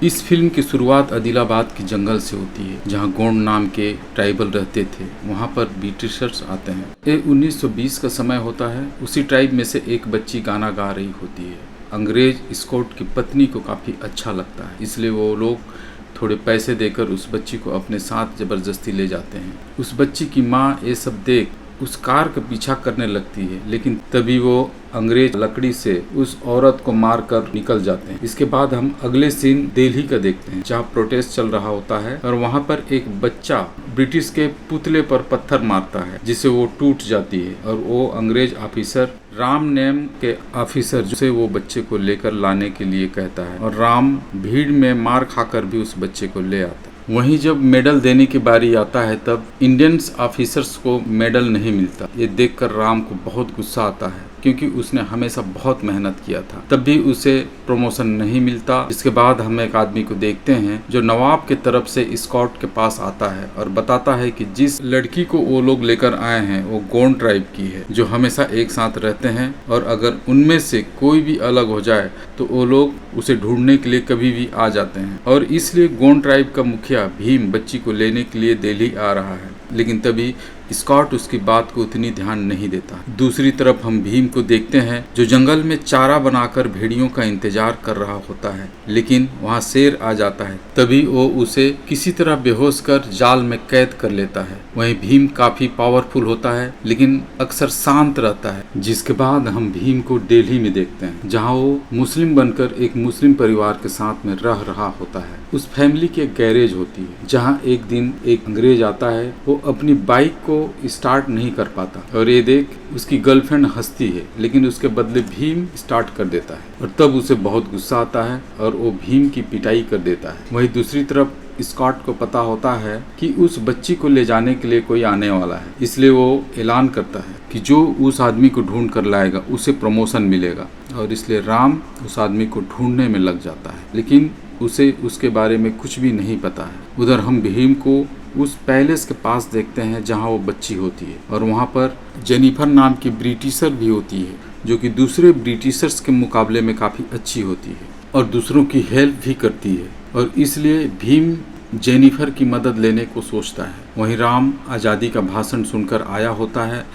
इस फिल्म की शुरुआत आदिलाबाद के जंगल से होती है, जहां गोंड नाम के ट्राइबल रहते थे। वहां पर ब्रिटिशर्स आते हैं। ये 1920 का समय होता है। उसी ट्राइब में से एक बच्ची गाना गा रही होती है। अंग्रेज स्कॉट की पत्नी को काफ़ी अच्छा लगता है, इसलिए वो लोग थोड़े पैसे देकर उस बच्ची को अपने साथ ज़बरदस्ती ले जाते हैं। उस बच्ची की माँ ये सब देख उस कार का पीछा करने लगती है, लेकिन तभी वो अंग्रेज लकड़ी से उस औरत को मार कर निकल जाते हैं। इसके बाद हम अगले सीन दिल्ली का देखते हैं, जहाँ प्रोटेस्ट चल रहा होता है और वहाँ पर एक बच्चा ब्रिटिश के पुतले पर पत्थर मारता है, जिससे वो टूट जाती है और वो अंग्रेज ऑफिसर राम नेम के ऑफिसर से वो बच्चे को लेकर लाने के लिए कहता है और राम भीड़ में मार खाकर भी उस बच्चे को ले आता है। वहीं जब मेडल देने की बारी आता है, तब इंडियंस ऑफिसर्स को मेडल नहीं मिलता। ये देखकर राम को बहुत गुस्सा आता है, क्योंकि उसने हमेशा बहुत मेहनत किया था, तब भी उसे प्रमोशन नहीं मिलता। इसके बाद हम एक आदमी को देखते हैं जो नवाब के तरफ से स्कॉट के पास आता है और बताता है कि जिस लड़की को वो लोग लेकर आए हैं वो गोंड ट्राइब की है, जो हमेशा एक साथ रहते हैं और अगर उनमें से कोई भी अलग हो जाए तो वो लोग उसे ढूंढने के लिए कभी भी आ जाते हैं। और इसलिए गोंड ट्राइब का मुखिया भीम बच्ची को लेने के लिए दिल्ली आ रहा है, लेकिन तभी स्कॉट उसकी बात को उतनी ध्यान नहीं देता। दूसरी तरफ हम भीम को देखते हैं जो जंगल में चारा बनाकर भेड़ियों का इंतजार कर रहा होता है, लेकिन वहाँ शेर आ जाता है। तभी वो उसे किसी तरह बेहोश कर जाल में कैद कर लेता है। वहीं भीम काफी पावरफुल होता है, लेकिन अक्सर शांत रहता है। जिसके बाद हम भीम को दिल्ली में देखते हैं, जहाँ वो मुस्लिम बनकर एक मुस्लिम परिवार के साथ में रह रहा होता है। उस फैमिली की एक गैरेज होती है, जहाँ एक दिन एक अंग्रेज आता है। वो अपनी बाइक को स्टार्ट नहीं कर पाता और ये देख उसकी गर्लफ्रेंड हंसती है, लेकिन उसके बदले भीम स्टार्ट कर देता है और तब उसे बहुत गुस्सा आता है और वो भीम की पिटाई कर देता है। वहीं दूसरी तरफ स्कॉट को पता होता है कि उस बच्ची को ले जाने के लिए कोई आने वाला है, इसलिए वो ऐलान करता है कि जो उस आदमी को ढूंढ कर लाएगा उसे प्रमोशन मिलेगा। और इसलिए राम उस आदमी को ढूंढने में लग जाता है, लेकिन उसे उसके बारे में कुछ भी नहीं पता है। उधर हम भीम को उस पैलेस के पास देखते हैं जहां वो बच्ची होती है और वहां पर जेनिफर नाम की ब्रिटिशर भी होती है, जो कि दूसरे ब्रिटिशर्स के मुकाबले में काफ़ी अच्छी होती है और दूसरों की हेल्प भी करती है। और इसलिए भीम जेनिफर की मदद लेने को सोचता है। वहीं राम आज़ादी का भाषण सुनकर आया होता है,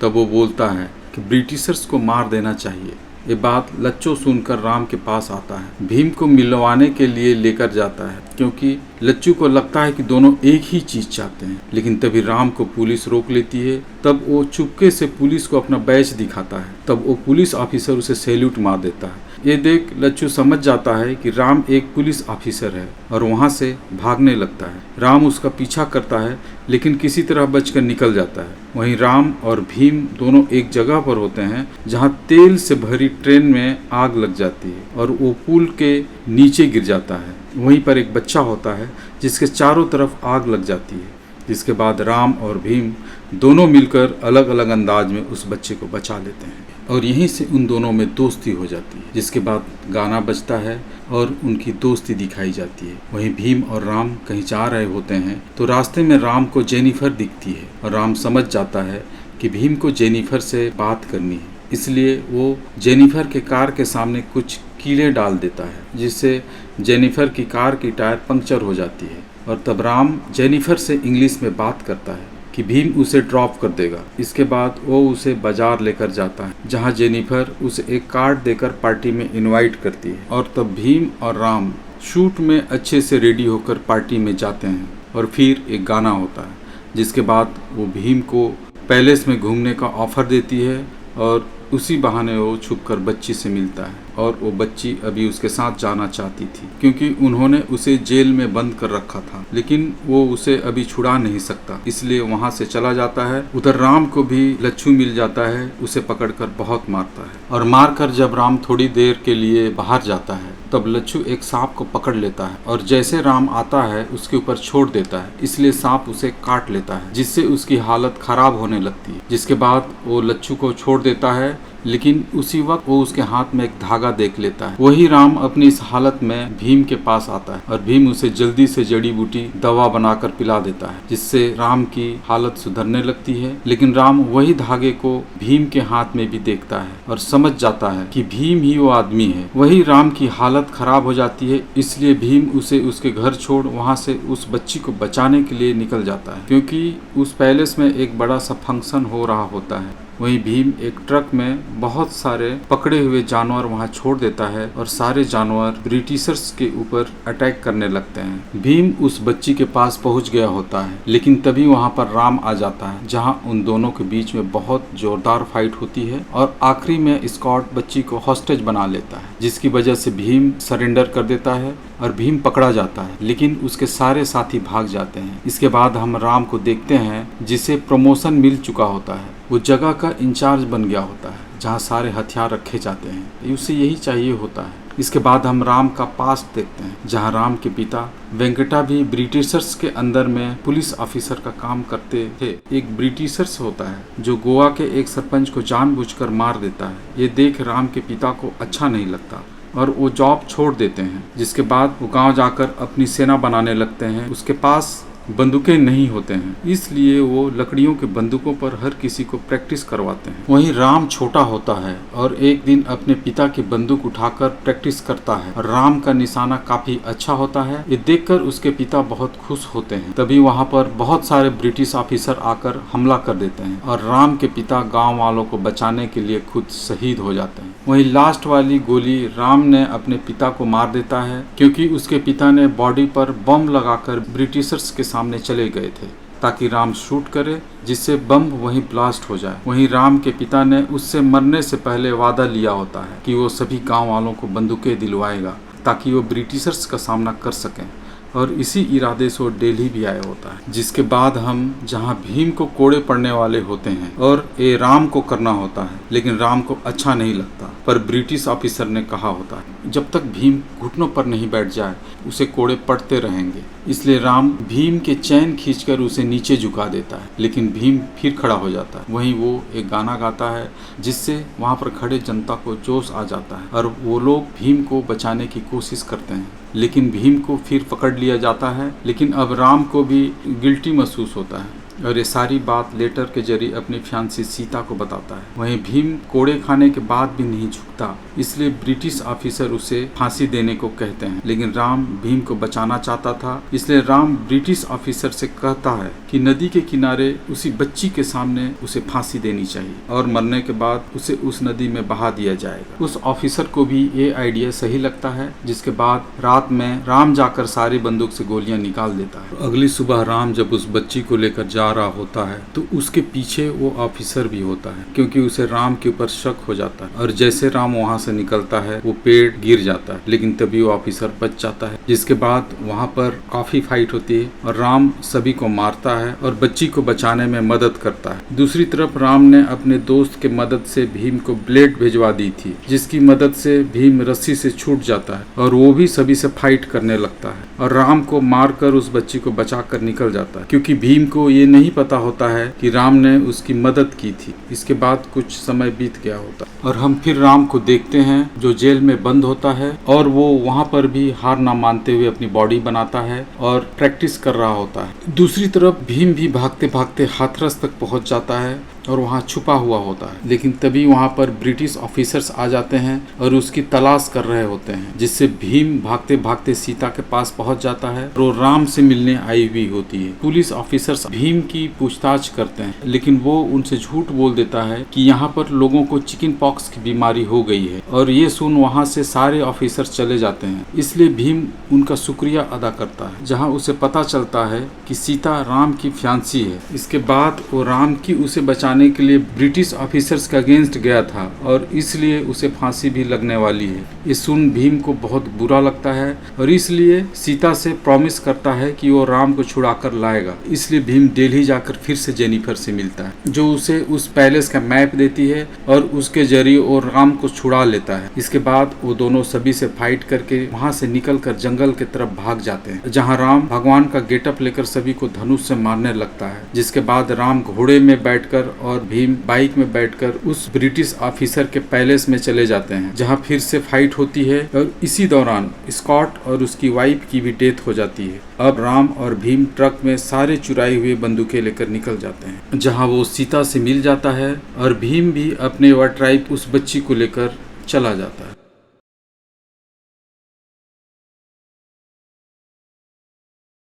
तब वो बोलता है कि ब्रिटिशर्स को मार देना चाहिए। ये बात लच्चो सुनकर राम के पास आता है, भीम को मिलवाने के लिए लेकर जाता है, क्योंकि लच्चू को लगता है कि दोनों एक ही चीज चाहते हैं। लेकिन तभी राम को पुलिस रोक लेती है। तब वो चुपके से पुलिस को अपना बैच दिखाता है। तब वो पुलिस ऑफिसर उसे सैल्यूट मार देता है। ये देख लच्चू समझ जाता है कि राम एक पुलिस ऑफिसर है और वहाँ से भागने लगता है। राम उसका पीछा करता है, लेकिन किसी तरह बचकर निकल जाता है। वहीं राम और भीम दोनों एक जगह पर होते हैं जहाँ तेल से भरी ट्रेन में आग लग जाती है और वो पुल के नीचे गिर जाता है। वहीं पर एक बच्चा होता है जिसके चारों तरफ आग लग जाती है। जिसके बाद राम और भीम दोनों मिलकर अलग अलग अंदाज में उस बच्चे को बचा लेते हैं और यहीं से उन दोनों में दोस्ती हो जाती है। जिसके बाद गाना बजता है और उनकी दोस्ती दिखाई जाती है। वहीं भीम और राम कहीं जा रहे होते हैं तो रास्ते में राम को जेनिफर दिखती है और राम समझ जाता है कि भीम को जेनिफर से बात करनी है, इसलिए वो जेनिफर के कार के सामने कुछ कीले डाल देता है, जिससे जेनिफर की कार की टायर पंक्चर हो जाती है। और तब राम जेनिफर से इंग्लिश में बात करता है कि भीम उसे ड्रॉप कर देगा। इसके बाद वो उसे बाजार लेकर जाता है, जहां जेनिफर उसे एक कार्ड देकर पार्टी में इनवाइट करती है। और तब भीम और राम शूट में अच्छे से रेडी होकर पार्टी में जाते हैं और फिर एक गाना होता है। जिसके बाद वो भीम को पैलेस में घूमने का ऑफर देती है और उसी बहाने वो छुपकर बच्ची से मिलता है। और वो बच्ची अभी उसके साथ जाना चाहती थी, क्योंकि उन्होंने उसे जेल में बंद कर रखा था, लेकिन वो उसे अभी छुड़ा नहीं सकता, इसलिए वहाँ से चला जाता है। उधर राम को भी लच्छू मिल जाता है, उसे पकड़कर बहुत मारता है और मारकर जब राम थोड़ी देर के लिए बाहर जाता है, तब लच्छू एक सांप को पकड़ लेता है और जैसे राम आता है उसके ऊपर छोड़ देता है, इसलिए सांप उसे काट लेता है, जिससे उसकी हालत खराब होने लगती है। जिसके बाद वो लच्छू को छोड़ देता है, लेकिन उसी वक्त वो उसके हाथ में एक धागा देख लेता है। वही राम अपनी इस हालत में भीम के पास आता है और भीम उसे जल्दी से जड़ी बूटी दवा बनाकर पिला देता है, जिससे राम की हालत सुधरने लगती है। लेकिन राम वही धागे को भीम के हाथ में भी देखता है और समझ जाता है कि भीम ही वो आदमी है। वही राम की हालत खराब हो जाती है, इसलिए भीम उसे उसके घर छोड़ वहाँ से उस बच्ची को बचाने के लिए निकल जाता है, क्योंकि उस पैलेस में एक बड़ा सा फंक्शन हो रहा होता है। वहीं भीम एक ट्रक में बहुत सारे पकड़े हुए जानवर वहां छोड़ देता है और सारे जानवर ब्रिटिशर्स के ऊपर अटैक करने लगते हैं। भीम उस बच्ची के पास पहुंच गया होता है, लेकिन तभी वहां पर राम आ जाता है, जहां उन दोनों के बीच में बहुत जोरदार फाइट होती है और आखिरी में स्कॉट बच्ची को हॉस्टेज बना लेता है, जिसकी वजह से भीम सरेंडर कर देता है और भीम पकड़ा जाता है, लेकिन उसके सारे साथी भाग जाते हैं। इसके बाद हम राम को देखते हैं, जिसे प्रमोशन मिल चुका होता है। वो जगह का इंचार्ज बन गया होता है जहाँ सारे हथियार रखे जाते हैं। उसे यही चाहिए होता है। इसके बाद हम राम का पास्ट देखते हैं, जहाँ राम के पिता वेंकटा भी ब्रिटिशर्स के अंदर में पुलिस ऑफिसर का काम करते थे। एक ब्रिटिशर्स होता है जो गोवा के एक सरपंच को जानबूझकर मार देता है। ये देख राम के पिता को अच्छा नहीं लगता और वो जॉब छोड़ देते हैं। जिसके बाद वो गांव जाकर अपनी सेना बनाने लगते हैं। उसके पास बंदूकें नहीं होते हैं, इसलिए वो लकड़ियों के बंदूकों पर हर किसी को प्रैक्टिस करवाते हैं। वहीं राम छोटा होता है और एक दिन अपने पिता की बंदूक उठाकर प्रैक्टिस करता है और राम का निशाना काफी अच्छा होता है। ये देखकर उसके पिता बहुत खुश होते हैं। तभी वहाँ पर बहुत सारे ब्रिटिश ऑफिसर आकर हमला कर देते हैं और राम के पिता गाँव वालों को बचाने के लिए खुद शहीद हो जाते हैं। वहीं लास्ट वाली गोली राम ने अपने पिता को मार देता है, क्योंकि उसके पिता ने बॉडी पर बम लगाकर ब्रिटिशर्स के सामने चले गए थे ताकि राम शूट करे, जिससे बम वहीं ब्लास्ट हो जाए। वहीं राम के पिता ने उससे मरने से पहले वादा लिया होता है कि वो सभी गांव वालों को बंदूकें दिलवाएगा ताकि वो ब्रिटिशर्स का सामना कर सकें, और इसी इरादे से वो दिल्ली भी आया होता है। जिसके बाद हम जहाँ भीम को कोड़े पड़ने वाले होते हैं और ये राम को करना होता है, लेकिन राम को अच्छा नहीं लगता, पर ब्रिटिश ऑफिसर ने कहा होता है जब तक भीम घुटनों पर नहीं बैठ जाए उसे कोड़े पड़ते रहेंगे। इसलिए राम भीम के चैन खींचकर उसे नीचे झुका देता है, लेकिन भीम फिर खड़ा हो जाता है। वहीं वो एक गाना गाता है जिससे वहाँ पर खड़े जनता को जोश आ जाता है और वो लोग भीम को बचाने की कोशिश करते हैं, लेकिन भीम को फिर पकड़ लिया जाता है। लेकिन अब राम को भी गिल्टी महसूस होता है और ये सारी बात लेटर के जरिए अपनी फियांसी सीता को बताता है। वहीं भीम कोड़े खाने के बाद भी नहीं झुकता, इसलिए ब्रिटिश ऑफिसर उसे फांसी देने को कहते हैं, लेकिन राम भीम को बचाना चाहता था। इसलिए राम ब्रिटिश ऑफिसर से कहता है कि नदी के किनारे उसी बच्ची के सामने उसे फांसी देनी चाहिए और मरने के बाद उसे उस नदी में बहा दिया जाएगा। उस ऑफिसर को भी ये आइडिया सही लगता है, जिसके बाद रात में राम जाकर सारी बंदूक से गोलियां निकाल देता है। अगली सुबह राम जब उस बच्ची को लेकर जा रहा होता है तो उसके पीछे वो ऑफिसर भी होता है, क्योंकि उसे राम के ऊपर शक हो जाता है। और जैसे राम वहाँ से निकलता है वो पेड़ गिर जाता है, लेकिन तभी वो ऑफिसर बच जाता है। जिसके बाद वहाँ पर काफी फाइट होती है और राम सभी को मारता है और बच्ची को बचाने में मदद करता है। दूसरी तरफ राम ने अपने दोस्त के मदद से भीम को ब्लेड भिजवा दी थी, जिसकी मदद से भीम रस्सी से छूट जाता है और वो भी सभी से फाइट करने लगता है और राम को मारकर उस बच्ची को बचाकर निकल जाता है, क्योंकि भीम को ये नहीं पता होता है कि राम ने उसकी मदद की थी। इसके बाद कुछ समय बीत गया होता और हम फिर राम को देखते हैं जो जेल में बंद होता है और वो वहाँ पर भी हार ना मानते हुए अपनी बॉडी बनाता है और प्रैक्टिस कर रहा होता है। दूसरी तरफ भीम भी भागते भागते हाथरस तक पहुँच जाता है और वहाँ छुपा हुआ होता है, लेकिन तभी वहाँ पर ब्रिटिश ऑफिसर्स आ जाते हैं और उसकी तलाश कर रहे होते हैं, जिससे भीम भागते भागते सीता के पास पहुँच जाता है और वो राम से मिलने आई हुई होती है। पुलिस ऑफिसर्स भीम की पूछताछ करते हैं, लेकिन वो उनसे झूठ बोल देता है कि यहाँ पर लोगों को चिकन पॉक्स की बीमारी हो गई है, और ये सुन वहाँ से सारे ऑफिसर्स चले जाते हैं। इसलिए भीम उनका शुक्रिया अदा करता है, जहाँ उसे पता चलता है कि सीता राम की फियांसी है। इसके बाद वो राम की उसे बचाने के लिए ब्रिटिश ऑफिसर्स के अगेंस्ट गया था और इसलिए उसे फांसी भी लगने वाली है। ये सुन भीम को बहुत बुरा लगता है और इसलिए सीता से प्रॉमिस करता है कि वो राम को छुड़ाकर लाएगा। इसलिए भीम दिल्ली जाकर फिर से जेनिफर से मिलता है, जो उसे उस पैलेस का मैप देती है और उसके जरिए वो राम को छुड़ा लेता है। इसके बाद वो दोनों सभी से फाइट करके वहाँ से निकलकर जंगल की तरफ भाग जाते हैं, जहाँ राम भगवान का गेटअप लेकर सभी को धनुष से मारने लगता है। जिसके बाद राम घोड़े में बैठकर और भीम बाइक में बैठकर उस ब्रिटिश ऑफिसर के पैलेस में चले जाते हैं, जहां फिर से फाइट होती है और इसी दौरान स्कॉट और उसकी वाइफ की भी डेथ हो जाती है। अब राम और भीम ट्रक में सारे चुराई हुए बंदूकें लेकर निकल जाते हैं, जहां वो सीता से मिल जाता है और भीम भी अपने व ट्राइब उस बच्ची को लेकर चला जाता है।